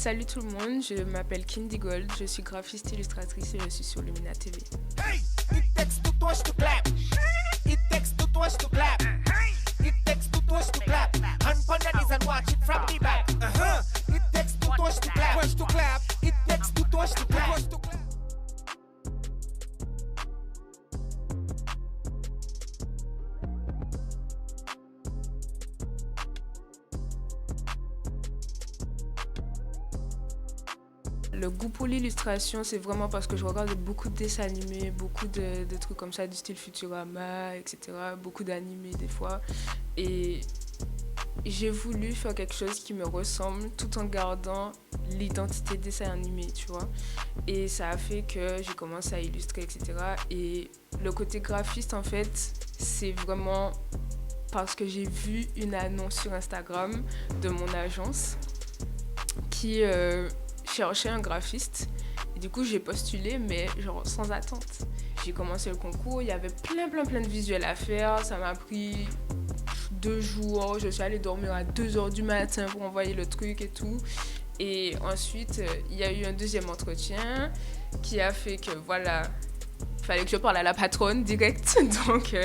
Salut tout le monde, je m'appelle Kindy Gold, je suis graphiste illustratrice et je suis sur Lumina TV. Hey, it takes two touch to clap. It takes two touch to clap. It takes two touch to clap. Hand on your knees and watch it from the back. It takes two touch to clap. Touch to clap. It takes two touch to clap. Touch to clap. Le goût pour l'illustration, c'est vraiment parce que je regarde beaucoup de dessins animés, beaucoup de trucs comme ça, du style Futurama, etc. Beaucoup d'animés des fois. Et j'ai voulu faire quelque chose qui me ressemble tout en gardant l'identité dessin animé, tu vois. Et ça a fait que j'ai commencé à illustrer, etc. Et le côté graphiste, en fait, c'est vraiment parce que j'ai vu une annonce sur Instagram de mon agence qui cherchait un graphiste. Et du coup, j'ai postulé, mais genre sans attente. J'ai commencé le concours, il y avait plein de visuels à faire. Ça m'a pris 2 jours. Je suis allée dormir à 2h du matin pour envoyer le truc et tout. Et ensuite, il y a eu un deuxième entretien qui a fait que, voilà, il fallait que je parle à la patronne direct. Donc,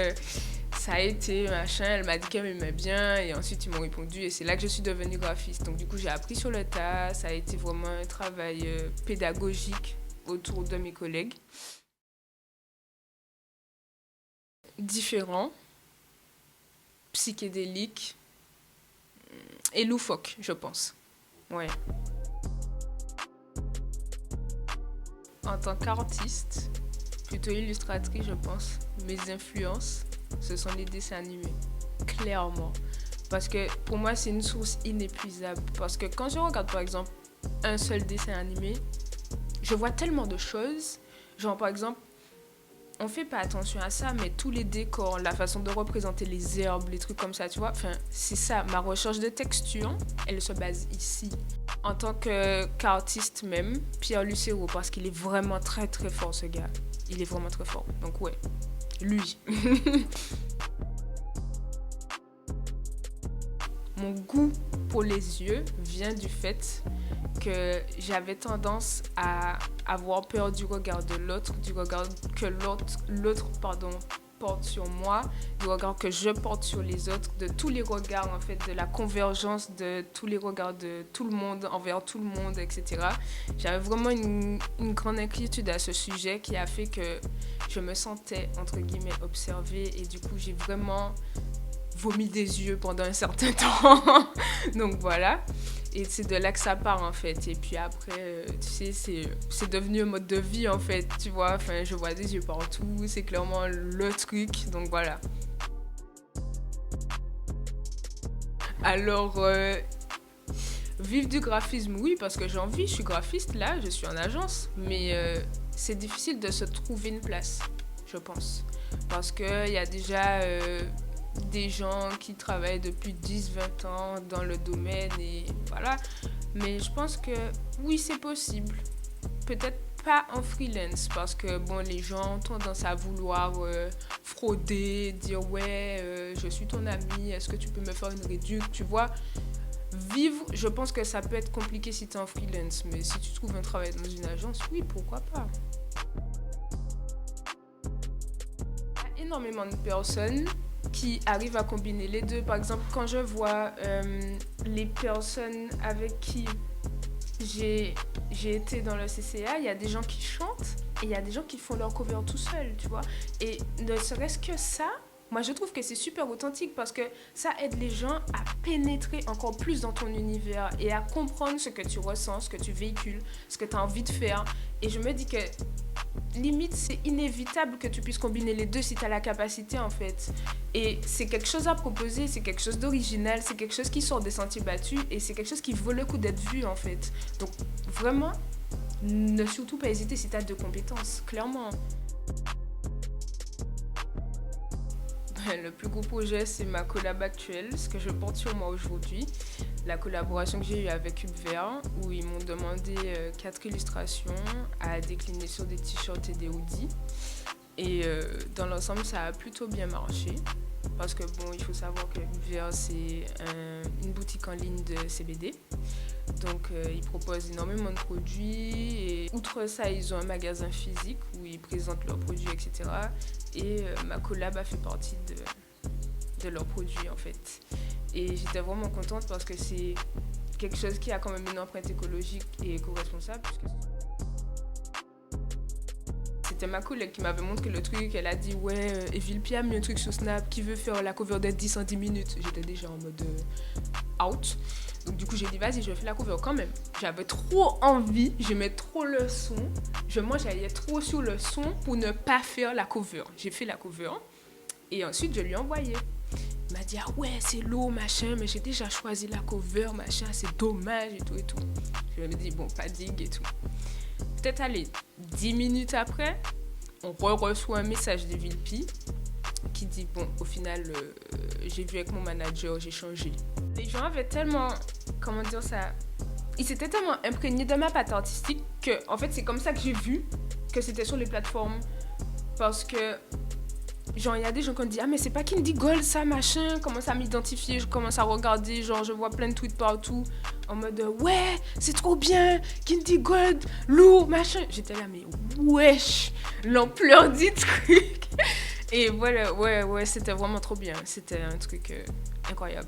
ça a été machin, elle m'a dit qu'elle m'aimait bien et ensuite ils m'ont répondu et c'est là que je suis devenue graphiste. Donc du coup j'ai appris sur le tas, ça a été vraiment un travail pédagogique autour de mes collègues. Différent, psychédélique et loufoque, je pense. Ouais. En tant qu'artiste, plutôt illustratrice, je pense, mes influences, ce sont les dessins animés, clairement. Parce que pour moi, c'est une source inépuisable. Parce que quand je regarde, par exemple, un seul dessin animé, je vois tellement de choses. Genre, par exemple, on fait pas attention à ça, mais tous les décors, la façon de représenter les herbes, les trucs comme ça, tu vois. Enfin, c'est ça, ma recherche de texture, elle se base ici. En tant qu'artiste même, Pierre Lucero, parce qu'il est vraiment très fort, ce gars. Il est vraiment très fort. Donc ouais, lui. Mon goût pour les yeux vient du fait que j'avais tendance à avoir peur du regard de l'autre, du regard que l'autre porte sur moi, du regard que je porte sur les autres, de tous les regards en fait, de la convergence de tous les regards de tout le monde envers tout le monde, etc. J'avais vraiment une grande inquiétude à ce sujet qui a fait que je me sentais entre guillemets observée et du coup j'ai vraiment vomi des yeux pendant un certain temps. Donc voilà. Et c'est de là que ça part en fait. Et puis après, tu sais, c'est devenu un mode de vie en fait, tu vois. Enfin, je vois des yeux partout, c'est clairement le truc. Donc voilà. Alors, vivre du graphisme, oui, parce que j'ai envie, je suis graphiste là, je suis en agence. Mais c'est difficile de se trouver une place, je pense. Parce qu'il y a déjà des gens qui travaillent depuis 10-20 ans dans le domaine et voilà. Mais je pense que oui, c'est possible. Peut-être pas en freelance parce que bon, les gens ont tendance à vouloir frauder, dire ouais, je suis ton ami, est-ce que tu peux me faire une réduction, tu vois. Vivre, je pense que ça peut être compliqué si tu es en freelance, mais si tu trouves un travail dans une agence, oui, pourquoi pas. Il y a énormément de personnes qui arrivent à combiner les deux. Par exemple, quand je vois les personnes avec qui j'ai été dans le CCA, il y a des gens qui chantent et il y a des gens qui font leur cover tout seuls, tu vois. Et ne serait-ce que ça, moi je trouve que c'est super authentique parce que ça aide les gens à pénétrer encore plus dans ton univers et à comprendre ce que tu ressens, ce que tu véhicules, ce que tu as envie de faire. Et je me dis que limite, c'est inévitable que tu puisses combiner les deux si tu as la capacité en fait. Et c'est quelque chose à proposer, c'est quelque chose d'original, c'est quelque chose qui sort des sentiers battus et c'est quelque chose qui vaut le coup d'être vu en fait. Donc vraiment, ne surtout pas hésiter si tu as de compétences, clairement. Le plus gros projet, c'est ma collab actuelle, ce que je porte sur moi aujourd'hui. La collaboration que j'ai eue avec Upvert, où ils m'ont demandé 4 illustrations à décliner sur des t-shirts et des hoodies. Et dans l'ensemble, ça a plutôt bien marché. parce que bon, il faut savoir que Vert, c'est une boutique en ligne de CBD. Donc, ils proposent énormément de produits. Et outre ça, ils ont un magasin physique où ils présentent leurs produits, etc. Et ma collab a fait partie de leurs produits, en fait. Et j'étais vraiment contente parce que c'est quelque chose qui a quand même une empreinte écologique et éco-responsable. C'était ma collègue qui m'avait montré le truc. Elle a dit ouais, Evil P a mis un truc sur Snap qui veut faire la cover de 10 en 10 minutes. J'étais déjà en mode out. Donc du coup j'ai dit vas-y, je vais faire la cover quand même. J'avais trop envie, j'aimais trop le son. Moi j'allais trop sur le son pour ne pas faire la cover. J'ai fait la cover et ensuite je lui ai envoyé. Il m'a dit ah ouais c'est lourd machin, mais j'ai déjà choisi la cover machin, c'est dommage et tout et tout. Je lui ai dit bon pas digue et tout. Peut-être aller 10 minutes après, on reçoit un message de Vilpi qui dit bon au final j'ai vu avec mon manager, j'ai changé. Les gens avaient tellement, comment dire ça, ils s'étaient tellement imprégnés de ma patte artistique que en fait c'est comme ça que j'ai vu que c'était sur les plateformes, parce que genre il y a des gens qui ont dit ah mais c'est pas Kindy Gold ça machin, commence à m'identifier, je commence à regarder, genre je vois plein de tweets partout en mode ouais c'est trop bien Kindy Gold lourd machin. J'étais là mais wesh l'ampleur du truc. Et voilà ouais c'était vraiment trop bien, c'était un truc incroyable.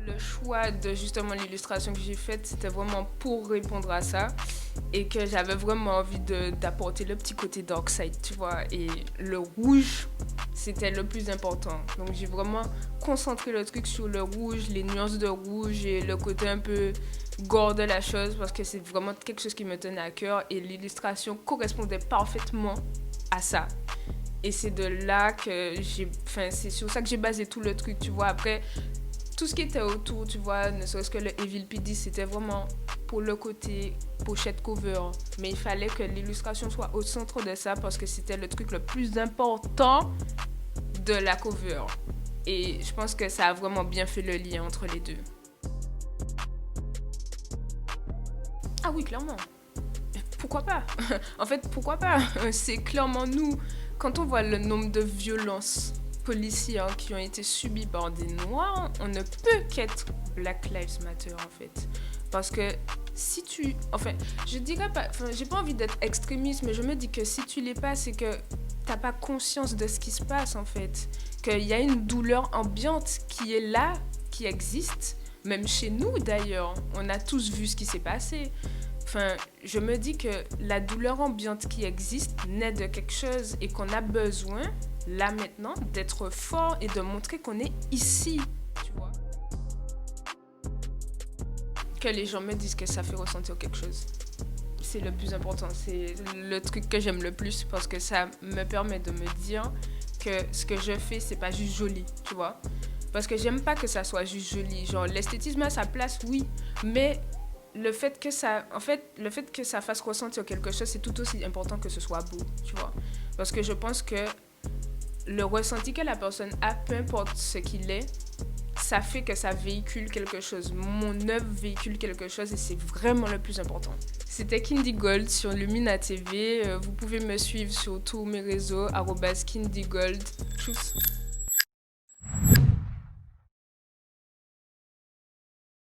Le choix de justement l'illustration que j'ai faite, c'était vraiment pour répondre à ça et que j'avais vraiment envie d'apporter le petit côté dark side, tu vois, et le rouge, c'était le plus important. Donc j'ai vraiment concentré le truc sur le rouge, les nuances de rouge et le côté un peu gore de la chose parce que c'est vraiment quelque chose qui me tenait à cœur et l'illustration correspondait parfaitement à ça. Et c'est de là que c'est sur ça que j'ai basé tout le truc, tu vois. Après, tout ce qui était autour, tu vois, ne serait-ce que le Evil P10, c'était vraiment pour le côté pochette cover. Mais il fallait que l'illustration soit au centre de ça parce que c'était le truc le plus important de la cover. Et je pense que ça a vraiment bien fait le lien entre les deux. Ah oui, clairement. Pourquoi pas ? En fait, pourquoi pas ? C'est clairement nous. Quand on voit le nombre de violences policières qui ont été subies par des Noirs, on ne peut qu'être Black Lives Matter en fait. Parce que si tu... Enfin, je dirais pas... Enfin, j'ai pas envie d'être extrémiste, mais je me dis que si tu l'es pas, c'est que t'as pas conscience de ce qui se passe en fait. Qu'il y a une douleur ambiante qui est là, qui existe. Même chez nous d'ailleurs. On a tous vu ce qui s'est passé. Enfin, je me dis que la douleur ambiante qui existe naît de quelque chose et qu'on a besoin, là maintenant, d'être fort et de montrer qu'on est ici, tu vois. Que les gens me disent que ça fait ressentir quelque chose. C'est le plus important, c'est le truc que j'aime le plus parce que ça me permet de me dire que ce que je fais, c'est pas juste joli, tu vois. Parce que j'aime pas que ça soit juste joli. Genre, l'esthétisme a sa place, oui, mais... Le fait que ça fasse ressentir quelque chose, c'est tout aussi important que ce soit beau, tu vois. Parce que je pense que le ressenti que la personne a, peu importe ce qu'il est, ça fait que ça véhicule quelque chose. Mon œuvre véhicule quelque chose et c'est vraiment le plus important. C'était Kindy Gold sur Lumina TV. Vous pouvez me suivre sur tous mes réseaux, @KindyGold. Tchuss.